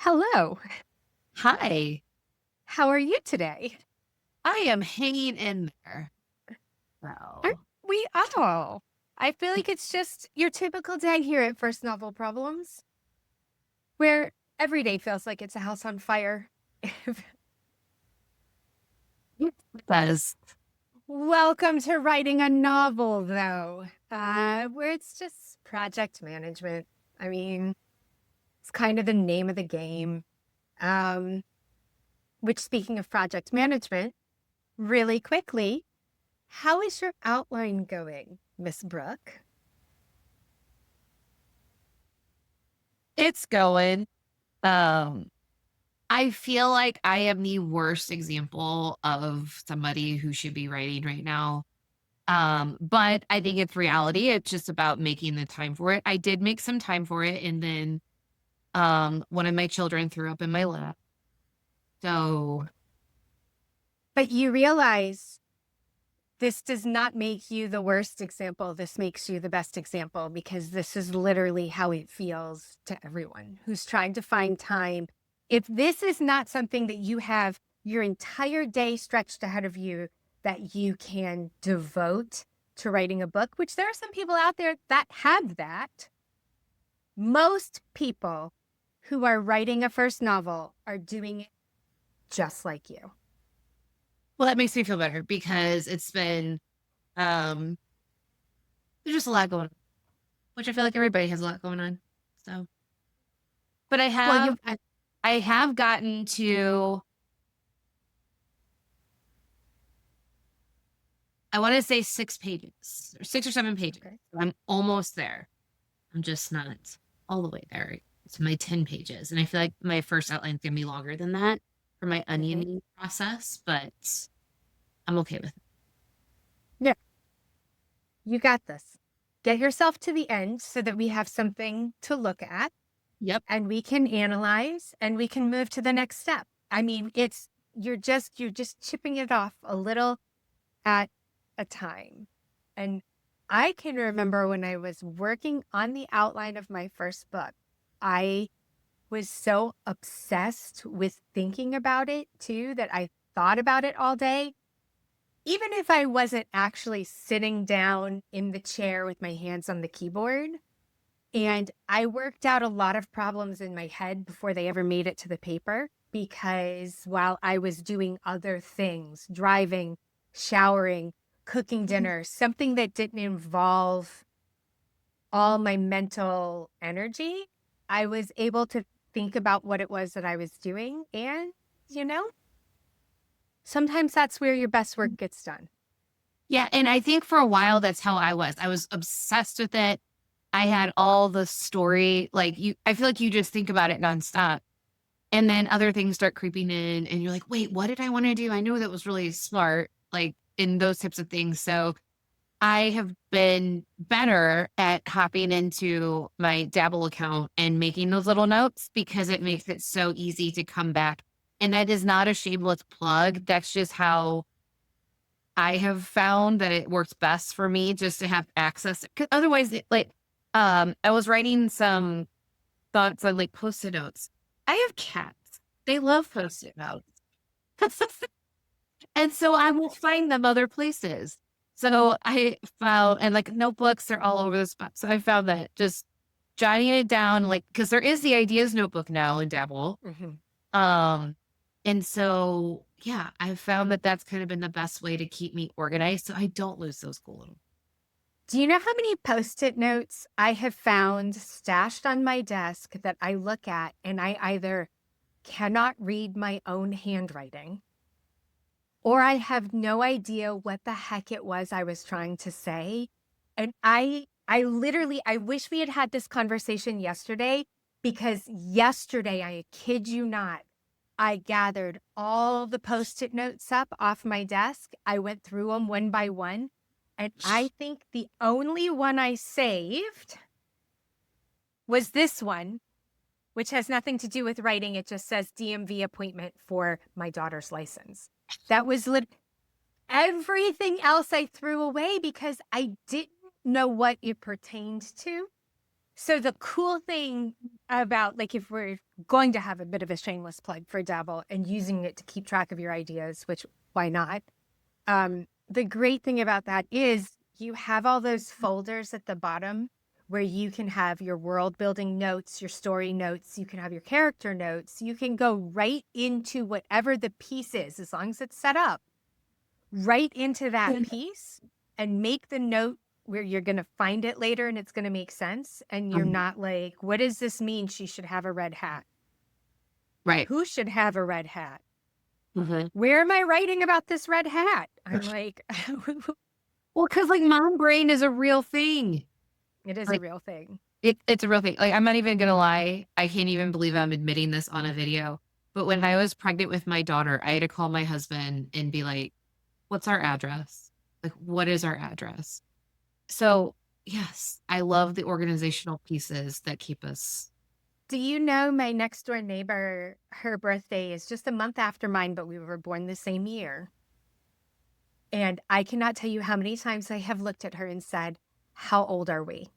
Hello. Hi, How are you today? I am hanging in there. Aren't Well, we all? I feel like it's just your typical day here at First Novel Problems, where every day feels like it's a house on fire. it says Welcome to writing a novel, though, where it's just project management. I mean, it's kind of the name of the game. Um, which, speaking of project management, really quickly, how is your outline going, Miss Brooke? it's going. Um, I feel like I am the worst example of somebody who should be writing right now. But I think it's reality. It's just about making the time for it. I did make some time for it, and then one of my children threw up in my lap. So But you realize this does not make you the worst example. This makes you the best example because this is literally how it feels to everyone who's trying to find time. If this is not something that you have your entire day stretched ahead of you that you can devote to writing a book, which there are some people out there that have that, most people who are writing a first novel are doing it just like you. well, that makes me feel better because it's been um there's just a lot going on, which I feel like everybody has a lot going on. So but Well, you I have gotten to, I want to say 6 pages or 6 or 7 pages. okay. I'm almost there. I'm just not all the way there. It's my 10 pages. And I feel like my first outline is going to be longer than that for my Mhm. onioning process, but I'm okay with it. Yeah. You got this. Get yourself to the end so that we have something to look at Yep. and we can analyze and we can move to the next step. I mean, it's you're just chipping it off a little at a time. And I can remember when I was working on the outline of my first book, I was so obsessed with thinking about it too that I thought about it all day even if I wasn't actually sitting down in the chair with my hands on the keyboard. And I worked out a lot of problems in my head before they ever made it to the paper because while I was doing other things, driving, showering, cooking dinner, something that didn't involve all my mental energy, I was able to think about what it was that I was doing. And, you know, sometimes that's where your best work gets done. Yeah. And I think for a while, that's how I was. I was obsessed with it. I had all the story, like I feel like you just think about it nonstop. And then other things start creeping in, and you're like, wait, what did I want to do? I know that was really smart, like in those types of things. So I have been better at hopping into my Dabble account and making those little notes because it makes it so easy to come back. And that is not a shameless plug. That's just how I have found that it works best for me just to have access. Because otherwise, I was writing some thoughts on like post-it notes. I have cats. They love post-it notes. And so I will find them other places. So I found, and like notebooks are all over the spot. So I found that just jotting it down, like, because there is the ideas notebook now in Dabble. Mhm. Um, and so, yeah, I've found that that's kind of been the best way to keep me organized so I don't lose those cool little. Do you know how many post-it notes I have found stashed on my desk that I look at and I either cannot read my own handwriting or I have no idea what the heck it was I was trying to say. And I literally I wish we had had this conversation yesterday because yesterday, I kid you not, I gathered all the post-it notes up off my desk. I went through them one by one, and I think the only one I saved was this one, which has nothing to do with writing. It just says DMV appointment for my daughter's license. That was everything else I threw away because I didn't know what it pertained to. So the cool thing about, like, if we're going to have a bit of a shameless plug for Dabble and using it to keep track of your ideas, which why not? The great thing about that is you have all those folders at the bottom where you can have your world building notes, your story notes, you can have your character notes. You can go right into whatever the piece is, as long as it's set up, right into that piece and make the note where you're going to find it later and it's going to make sense. And you're not like, what does this mean? She should have a red hat. Right. Who should have a red hat? Mm-hmm. Where am I writing about this red hat? I'm like, Well, because like mom brain is a real thing. it is a Like real thing. it's a real thing. Like I'm not even gonna lie. I can't even believe I'm admitting this on a video. But when I was pregnant with my daughter, I had to call my husband and be like, what's our address? Like, what is our address? So yes, I love the organizational pieces that keep us. Do you know my next door neighbor, her birthday is just a month after mine, but we were born the same year. And I cannot tell you how many times I have looked at her and said, how old are we?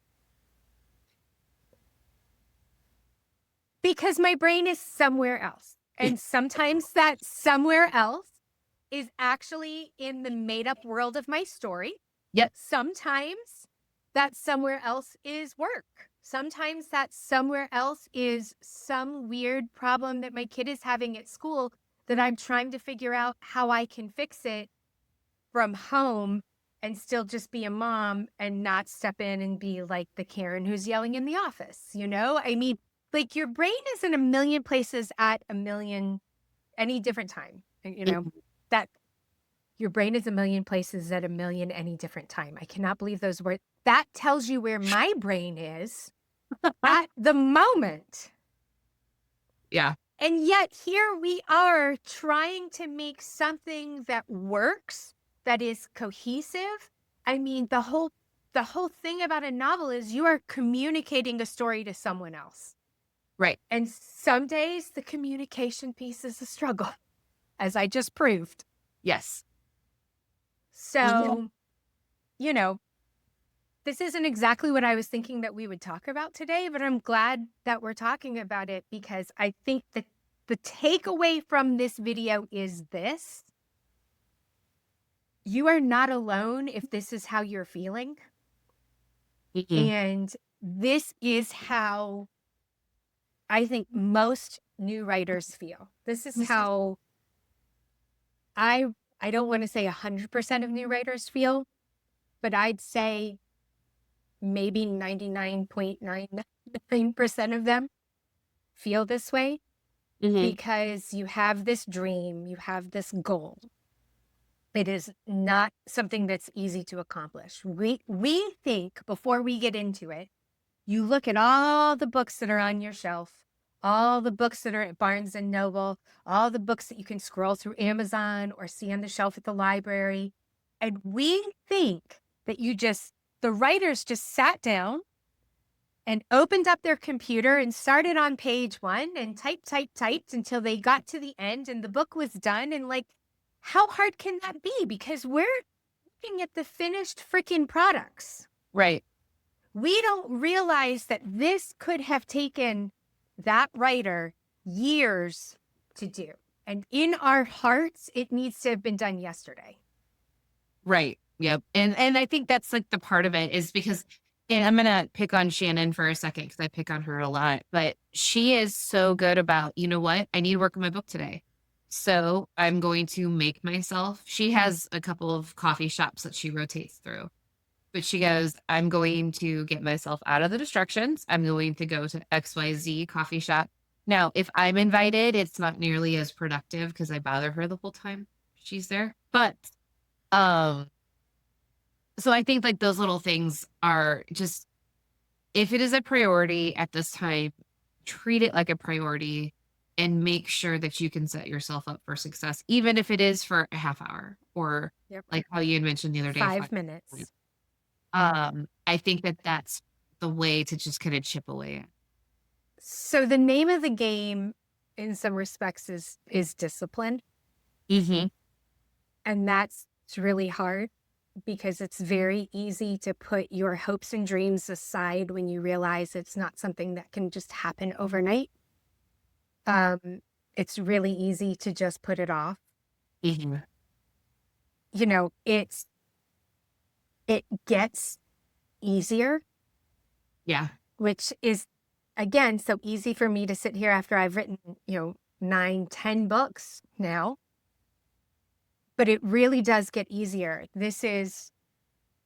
Because my brain is somewhere else. And sometimes that somewhere else is actually in the made up world of my story. Yep. Sometimes that somewhere else is work. Sometimes that somewhere else is some weird problem that my kid is having at school that I'm trying to figure out how I can fix it from home and still just be a mom and not step in and be like the Karen who's yelling in the office. You know, I mean, like your brain is in a million places at a million, any different time. You know, that your brain is a million places at a million, any different time. I cannot believe those words. That tells you where my brain is at the moment. Yeah. And yet here we are trying to make something that works, that is cohesive. I mean, the whole thing about a novel is you are communicating a story to someone else. Right. And some days the communication piece is a struggle, as I just proved. Yes. So, you know, this isn't exactly what I was thinking that we would talk about today, but I'm glad that we're talking about it because I think that the takeaway from this video is this. You are not alone if this is how you're feeling. Mm-hmm. And this is how I think most new writers feel. This is how I don't want to say 100% of new writers feel, but I'd say maybe 99.99% of them feel this way because you have this dream, you have this goal. It is not something that's easy to accomplish. We think before we get into it, you look at all the books that are on your shelf, all the books that are at Barnes and Noble, all the books that you can scroll through Amazon or see on the shelf at the library. And we think that the writers just sat down and opened up their computer and started on page 1 and typed until they got to the end and the book was done. And like, how hard can that be? Because we're looking at the finished freaking products. Right. We don't realize that this could have taken that writer years to do. And in our hearts, it needs to have been done yesterday. Right. Yep. And I think that's like the part of it is because, and I'm gonna pick on Shannon for a second because I pick on her a lot, but she is so good about, you know what? I need to work on my book today. So I'm going to make myself. She has a couple of coffee shops that she rotates through. But she goes, I'm going to get myself out of the distractions. I'm going to go to XYZ coffee shop. Now, if I'm invited, it's not nearly as productive because I bother her the whole time she's there. But so I think like those little things are just, if it is a priority at this time, treat it like a priority and make sure that you can set yourself up for success, even if it is for a half hour or like how you had mentioned the other day, 5 minutes. I think that that's the way to just kind of chip away. So the name of the game in some respects is discipline. Mm-hmm. And that's really hard. because it's very easy to put your hopes and dreams aside when you realize it's not something that can just happen overnight. It's really easy to just put it off. Mhm. You know, it gets easier, Yeah. which is, again, so easy for me to sit here after I've written, 9, 10 books now. But it really does get easier. This is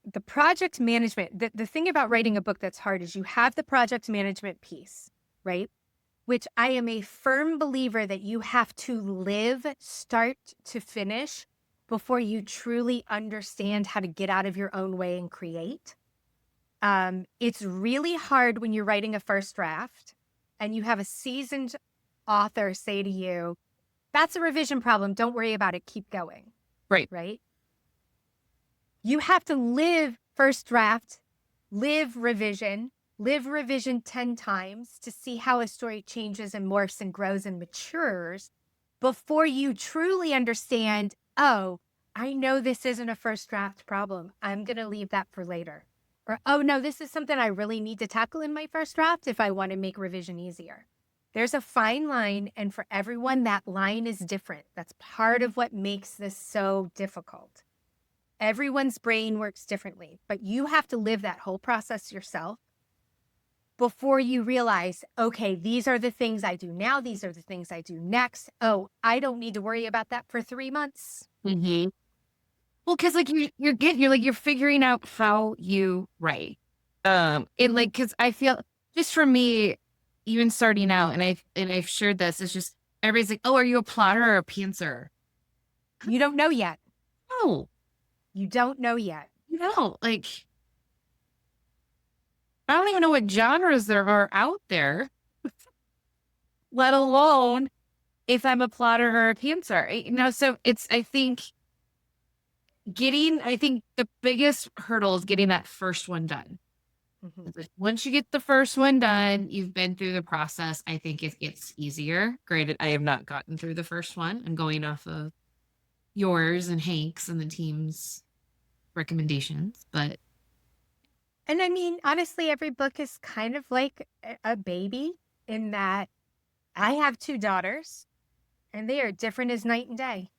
the project management. The thing about writing a book that's hard is you have the project management piece, right? Which I am a firm believer that you have to live start to finish before you truly understand how to get out of your own way and create. It's really hard when you're writing a first draft and you have a seasoned author say to you, that's a revision problem. Don't worry about it. Keep going. Right. Right? You have to live first draft, live revision 10 times to see how a story changes and morphs and grows and matures before you truly understand, oh, I know this isn't a first draft problem. I'm going to leave that for later. Or, oh, no, this is something I really need to tackle in my first draft if I want to make revision easier. There's a fine line, and for everyone, that line is different. That's part of what makes this so difficult. Everyone's brain works differently, but you have to live that whole process yourself before you realize, okay, these are the things I do now. These are the things I do next. Oh, I don't need to worry about that for 3 months. Mhm. Well, because like you're figuring out how you write. And like because I feel just for me, even starting out, and I've shared this, it's just everybody's like, oh, are you a plotter or a pantser? You don't know yet. No, You don't know yet. like I don't even know what genres there are out there, let alone if I'm a plotter or a pantser. So it's I think the biggest hurdle is getting that first one done. Mhm. It's like, once you get the first one done, you've been through the process. I think it gets easier. Granted, I have not gotten through the first one. I'm going off of yours and Hank's and the team's recommendations, but And I mean, honestly, every book is kind of like a baby in that I have 2 daughters and they are different as night and day.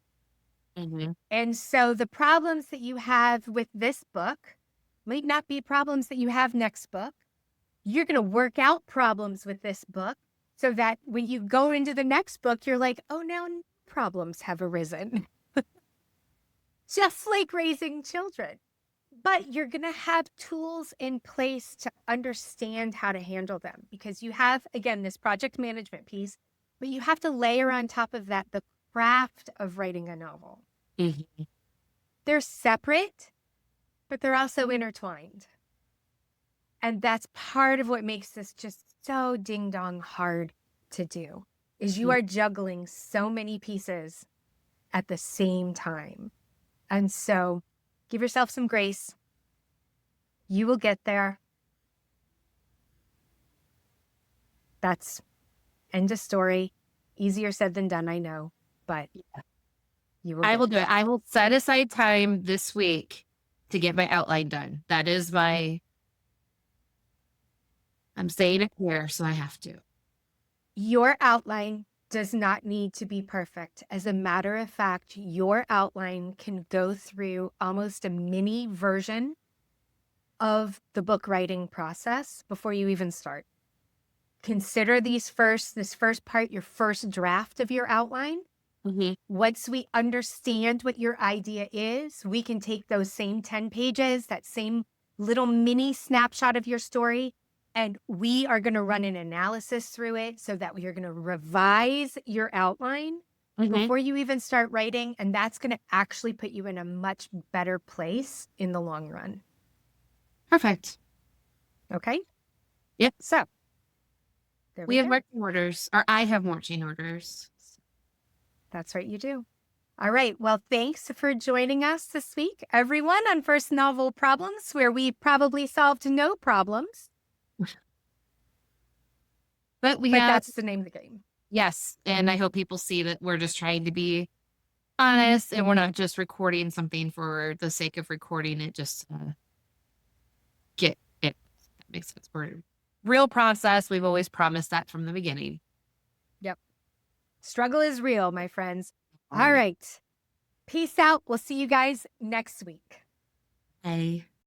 Mhm. And so the problems that you have with this book might not be problems that you have next book. You're going to work out problems with this book so that when you go into the next book, you're like, oh, now problems have arisen. Just like raising children. But you're going to have tools in place to understand how to handle them because you have, again, this project management piece, but you have to layer on top of that the craft of writing a novel. Mhm. They're separate, but they're also intertwined. And that's part of what makes this just so ding dong hard to do is you are juggling so many pieces at the same time. And so give yourself some grace. You will get there. That's end of story. Easier said than done, I know, but you will I get will do it. there. I will set aside time this week to get my outline done. That is I'm saying it here, so I have to. Your outline does not need to be perfect. As a matter of fact, your outline can go through almost a mini version of the book writing process before you even start. Consider this first part, your first draft of your outline. Mhm. Once we understand what your idea is, we can take those same 10 pages, that same little mini snapshot of your story, and we are going to run an analysis through it so that we are going to revise your outline Mhm. before you even start writing. And that's going to actually put you in a much better place in the long run. Perfect. Okay. Yep. So there We we have go. marching orders, or I have marching orders. That's right. You do. All right. Well, thanks for joining us this week, everyone, on First Novel Problems, where we probably solved no problems, But we but have, that's the name of the game. yes. And I hope people see that we're just trying to be honest and we're not just recording something for the sake of recording it, just get it. That makes sense. We're real process. We've always promised that from the beginning. Yep. Struggle is real, my friends. All right. Peace out. We'll see you guys next week. Hey.